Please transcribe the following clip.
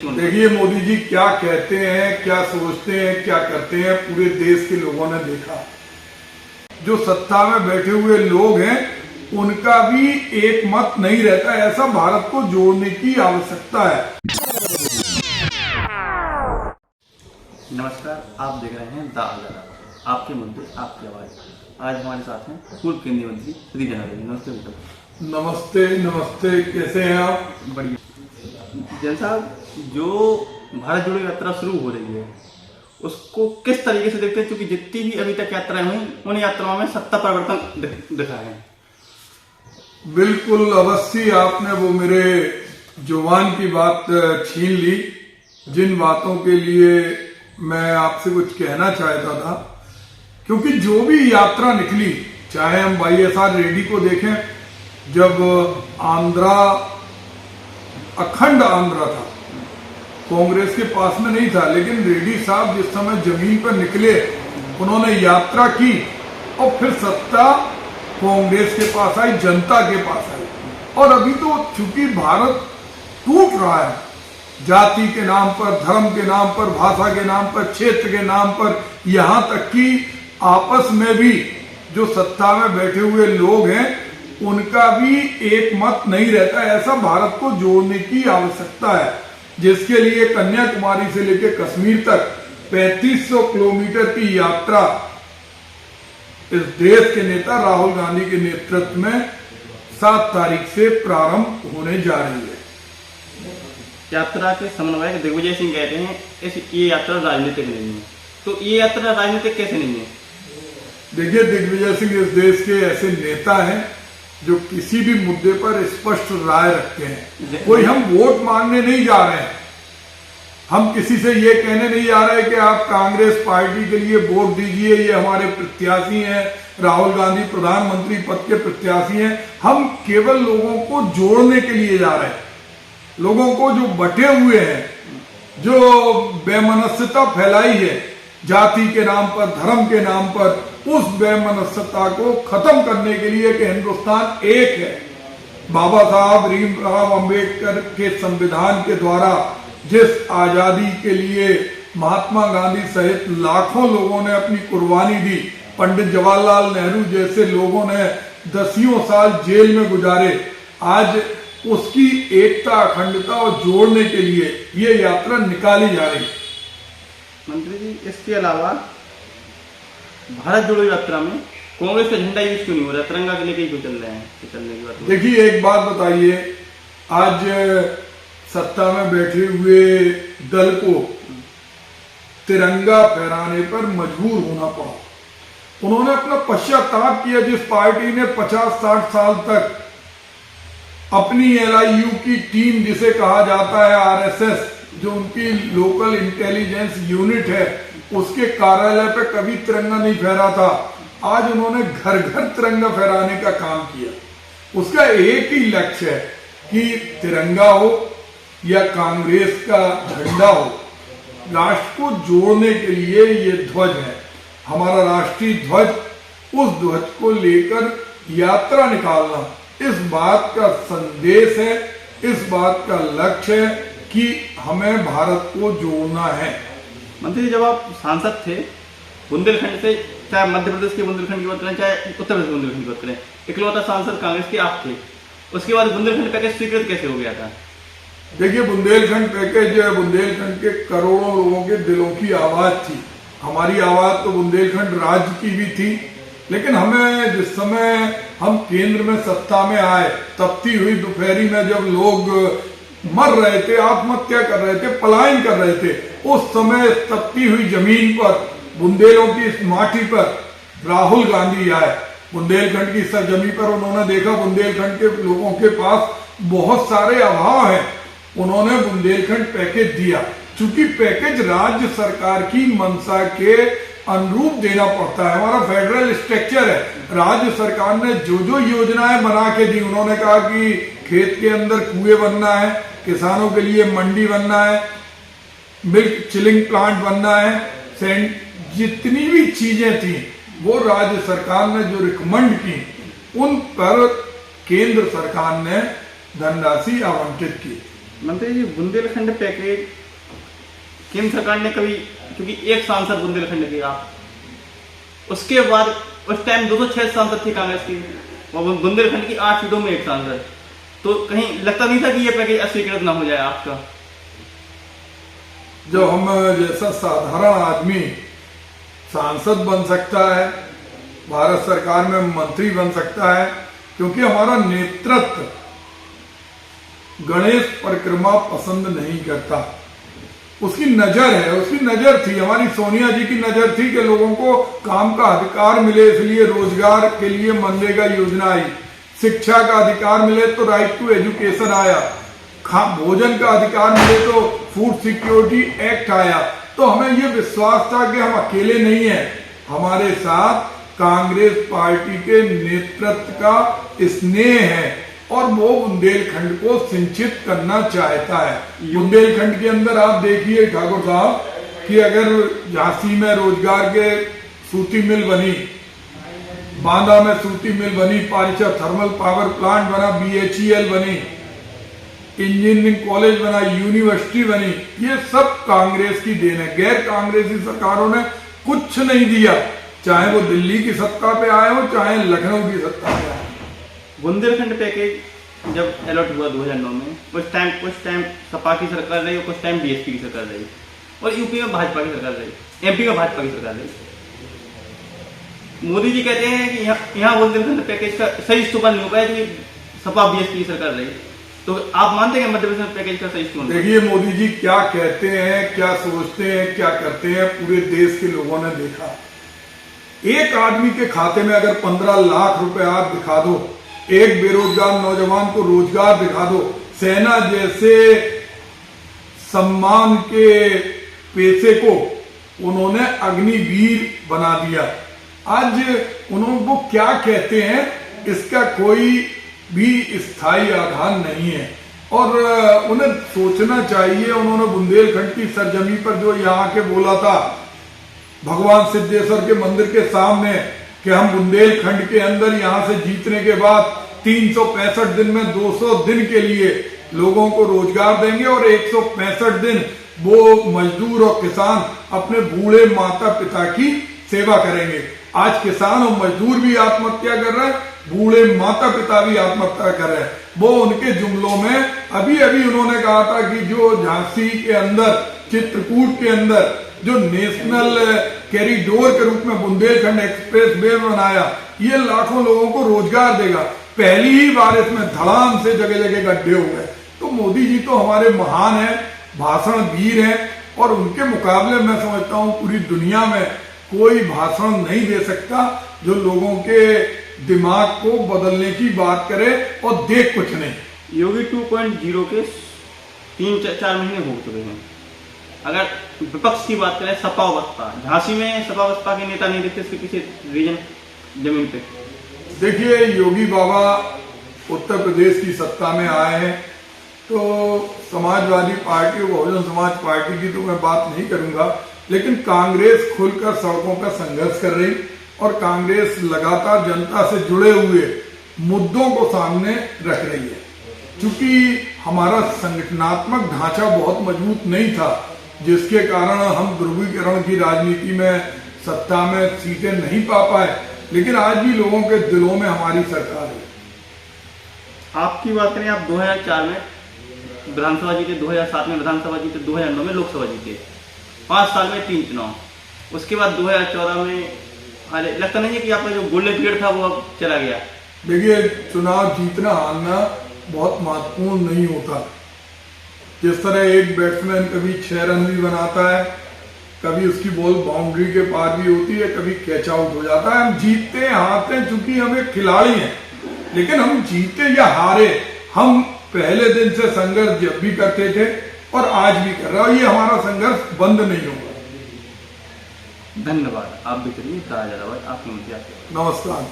देखिए मोदी जी क्या कहते हैं, क्या सोचते हैं, क्या करते हैं, पूरे देश के लोगों ने देखा। जो सत्ता में बैठे हुए लोग हैं उनका भी एक मत नहीं रहता। ऐसा भारत को जोड़ने की आवश्यकता है। नमस्कार, आप देख रहे हैं द आजाद, आपके मुद्दे आपकी आवाज। आज हमारे साथ हैं पूर्व केंद्रीय मंत्री श्री जनार्दन। नमस्ते भैया। नमस्ते नमस्ते, कैसे हैं आप? बढ़िया। जैन साहब, जो भारत जोड़ो यात्रा शुरू हो रही है उसको किस तरीके से देखते हैं? क्योंकि जितनी भी अभी तक यात्राएं हुई उन यात्राओं में सत्ता परिवर्तन दिखा है। बिल्कुल अवश्य आपने वो मेरे जुबान की बात छीन ली। जिन बातों के लिए मैं आपसे कुछ कहना चाहता था, क्योंकि जो भी यात्रा निकली, चाहे हम YSR रेड्डी को देखें, जब आंध्रा अखंड आंध्रा था, कांग्रेस के पास में नहीं था, लेकिन रेड्डी साहब जिस समय जमीन पर निकले उन्होंने यात्रा की और फिर सत्ता कांग्रेस के पास आई, जनता के पास आई। और अभी तो चूंकि भारत टूट रहा है, जाति के नाम पर, धर्म के नाम पर, भाषा के नाम पर, क्षेत्र के नाम पर, यहाँ तक कि आपस में भी जो सत्ता में बैठे हुए लोग हैं उनका भी एक मत नहीं रहता। ऐसा भारत को जोड़ने की आवश्यकता है, जिसके लिए कन्याकुमारी से लेकर कश्मीर तक 3500 किलोमीटर की यात्रा इस देश के नेता राहुल गांधी के नेतृत्व में 7 तारीख से प्रारंभ होने जा रही है। यात्रा के समन्वयक दिग्विजय सिंह कहते हैं ये यात्रा राजनीतिक नहीं है, तो ये यात्रा राजनीतिक कैसे नहीं है? देखिए, दिग्विजय सिंह इस देश के ऐसे नेता हैं जो किसी भी मुद्दे पर स्पष्ट राय रखते हैं। कोई हम वोट मांगने नहीं जा रहे हैं, हम किसी से ये कहने नहीं जा रहे कि आप कांग्रेस पार्टी के लिए वोट दीजिए, ये हमारे प्रत्याशी हैं, राहुल गांधी प्रधानमंत्री पद के प्रत्याशी हैं। हम केवल लोगों को जोड़ने के लिए जा रहे हैं। लोगों को जो बटे हुए हैं, जो बेमनस्यता फैलाई है जाति के नाम पर, धर्म के नाम पर, उस बेमनस्यता को खत्म करने के लिए कि हिंदुस्तान एक है। बाबा साहब भीमराव अंबेडकर के संविधान के द्वारा जिस आजादी के लिए महात्मा गांधी सहित लाखों लोगों ने अपनी कुर्बानी दी, पंडित जवाहरलाल नेहरू जैसे लोगों ने दसियों साल जेल में गुजारे, आज उसकी एकता, अखंडता और जोड़ने के लिए ये यात्रा निकाली जा रही है। मंत्री जी, इसके अलावा भारत जोड़ो यात्रा में कांग्रेस का झंडा यूज क्यों नहीं हो रहा? तिरंगा के लेके क्यों चल रहे हैं? चलने की बात। देखिए, एक बात बताइए, आज सत्ता में बैठे हुए दल को तिरंगा फहराने पर मजबूर होना पड़ा। उन्होंने अपना पश्चाताप किया। जिस पार्टी ने 50-60 साल तक अपनी LIU की टीम, जिसे कहा जाता है RSS, जो उनकी लोकल इंटेलिजेंस यूनिट है, उसके कार्यालय पे कभी तिरंगा नहीं फहरा था, आज उन्होंने घर घर तिरंगा फहराने का काम किया। उसका एक ही लक्ष्य है कि तिरंगा हो या कांग्रेस का झंडा हो, राष्ट्र को जोड़ने के लिए ये ध्वज है, हमारा राष्ट्रीय ध्वज। उस ध्वज को लेकर यात्रा निकालना इस बात का संदेश है, इस बात का लक्ष्य है कि हमें भारत को जोड़ना है। मंत्री जी, जब आप सांसद थे बुंदेलखंड से, चाहे मध्य प्रदेश के बुंदेलखंड की बात करें, चाहे उत्तर प्रदेश के बुंदेलखंड की बात करें, इकलौता सांसद कांग्रेस के आप थे। उसके बाद बुंदेलखंड पैकेज स्वीकृत कैसे हो गया था? देखिए, बुंदेलखंड पैकेज जो है, बुंदेलखंड के करोड़ों लोगों के दिलों की आवाज थी। हमारी आवाज तो बुंदेलखंड राज्य की भी थी, लेकिन हमें जिस समय हम केंद्र में सत्ता में आए, तपती हुई दोपहरी में जब लोग मर रहे थे, आत्महत्या कर रहे थे, पलायन कर रहे थे, उस समय तपती हुई जमीन पर, बुंदेलों की इस माटी पर राहुल गांधी आए। बुंदेलखंड की सरजमी पर उन्होंने देखा बुंदेलखंड के लोगों के पास बहुत सारे अभाव हैं, उन्होंने बुंदेलखंड पैकेज दिया। चूंकि पैकेज राज्य सरकार की मंशा के अनुरूप देना पड़ता है, हमारा फेडरल स्ट्रक्चर है। राज्य सरकार ने जो जो योजनाएं बना के दी, उन्होंने कहा कि खेत के अंदर कुएं बनना है, किसानों के लिए मंडी बनना है, मिल्क चिलिंग प्लांट बनना है, जितनी भी चीजें थी वो राज्य सरकार ने जो रिकमेंड की, उन पर केंद्र सरकार ने धनराशि आवंटित की। मंत्री जी, बुंदेलखंड पैकेज केंद्र सरकार ने कभी, क्योंकि एक सांसद बुंदेलखंड के आप, उसके बाद उस टाइम 206 सांसद थे कांग्रेस की, और बुंदेलखंड की 8 सीटों में एक सांसद, तो कहीं लगता नहीं था कि ये पैकेज अस्वीकृत ना हो जाए आपका? जो हम जैसा साधारण आदमी सांसद बन सकता है, भारत सरकार में मंत्री बन सकता है, क्योंकि हमारा नेतृत्व गणेश परिक्रमा पसंद नहीं करता। उसकी नजर है, उसकी नजर थी, हमारी सोनिया जी की नजर थी कि लोगों को काम का अधिकार मिले, इसलिए रोजगार के लिए मनरेगा योजना आई, शिक्षा का अधिकार मिले तो राइट टू एजुकेशन आया, भोजन का अधिकार मिले तो फूड सिक्योरिटी एक्ट आया। तो हमें ये विश्वास था कि हम अकेले नहीं हैं, हमारे साथ कांग्रेस पार्टी के नेतृत्व का स्नेह है और वो बुंदेलखंड को सिंचित करना चाहता है। बुंदेलखंड के अंदर आप देखिए ठाकुर साहब कि अगर झांसी में रोजगार के सूती मिल बनी, बांदा में सूती मिल बनी, पारिचा थर्मल पावर प्लांट बना, BHEL बनी, इंजीनियरिंग कॉलेज बना, यूनिवर्सिटी बनी, ये सब कांग्रेस की देन है। गैर कांग्रेसी सरकारों ने कुछ नहीं दिया, चाहे वो दिल्ली की सत्ता पे आए हो, चाहे लखनऊ की सत्ता पे आए। बुंदेलखंड पैकेज जब अलॉट हुआ 2009 में, कुछ टाइम सपा की सरकार रही और कुछ टाइम BSP की सरकार रही, और यूपी में भाजपा की सरकार रही, MP में भाजपा की सरकार रही। मोदी जी कहते हैं कि यहाँ बुंदेलखंड पैकेज का सही इस्तेमाल नहीं हो पाया क्योंकि सपा BSP की सरकार रही। तो आप मानते हैं मध्य प्रदेश पैकेज का सही इस्तेमाल? देखिए मोदी जी क्या कहते हैं, क्या सोचते हैं, क्या करते हैं, पूरे देश के लोगों ने देखा। एक आदमी के खाते में अगर 15 लाख रुपए आप दिखा दो, एक बेरोजगार नौजवान को रोजगार दिखा दो, सेना जैसे सम्मान के पेशे को उन्होंने अग्निवीर बना दिया। आज उन्होंने वो क्या कहते हैं इसका कोई भी स्थायी आधार नहीं है और उन्हें सोचना चाहिए। उन्होंने बुंदेलखंड की सरजमी पर जो यहाँ के बोला था भगवान सिद्धेश्वर के मंदिर के सामने कि हम बुंदेलखंड के अंदर यहाँ से जीतने के बाद 365 दिन में 200 दिन के लिए लोगों को रोजगार देंगे और 165 दिन वो मजदूर और किसान अपने बूढ़े माता पिता की सेवा करेंगे। आज किसान और मजदूर भी आत्महत्या कर रहे हैं, बूढ़े माता पिता भी आत्महत्या कर रहे हैं। वो उनके जुमलों में अभी उन्होंने कहा था कि जो झांसी के अंदर, चित्रकूट के अंदर जो नेशनल कॉरिडोर के रूप में बुंदेलखंड एक्सप्रेस वे बनाया, ये लाखों लोगों को रोजगार देगा। पहली ही बार इसमें धड़ाम से जगह जगह गड्ढे हो गए। तो मोदी जी तो हमारे महान हैं, भाषण वीर हैं और उनके मुकाबले मैं समझता हूँ पूरी दुनिया में कोई भाषण नहीं दे सकता जो लोगों के दिमाग को बदलने की बात करे और देख कुछ नहीं। योगी 2.0 के 3-4 महीने हो चुके हैं। अगर विपक्ष की बात करें, सपा बसपा, झांसी में सपा बसपा के नेता नहीं दिखते, इसके पीछे रीजन जमीन पे? देखिए योगी बाबा उत्तर प्रदेश की सत्ता में आए हैं तो समाजवादी पार्टी, बहुजन समाज पार्टी की तो मैं बात नहीं करूंगा, लेकिन कांग्रेस खुलकर सड़कों का संघर्ष कर रही और कांग्रेस लगातार जनता से जुड़े हुए मुद्दों को सामने रख रही है। क्योंकि हमारा संगठनात्मक ढांचा बहुत मजबूत नहीं था, जिसके कारण हम ध्रुवीकरण की राजनीति में सत्ता में सीटें नहीं पा पाए, लेकिन आज भी लोगों के दिलों में हमारी सरकार है। आपकी बात करें, आप 2004 में विधानसभा जीते, 2007 में विधानसभा जीते, 2009 में लोकसभा जीते, 5 साल में 3 चुनाव, उसके बाद 2014 में अरे लगता नहीं है कि आपका जो गोल्डन पीरियड था वो अब चला गया? देखिए चुनाव जीतना हारना बहुत महत्वपूर्ण नहीं होता। जिस तरह एक बैट्समैन कभी 6 रन भी बनाता है, कभी उसकी बॉल बाउंड्री के पार भी होती है, कभी कैच आउट हो जाता है। हम जीतते हैं हारते हैं चूंकि हम एक खिलाड़ी हैं, लेकिन हम जीते या हारे हम पहले दिन से संघर्ष जब भी करते थे और आज भी कर रहा है। ये हमारा संघर्ष बंद नहीं होगा। धन्यवाद। आप भी करिए, आपकी मुझे नमस्कार।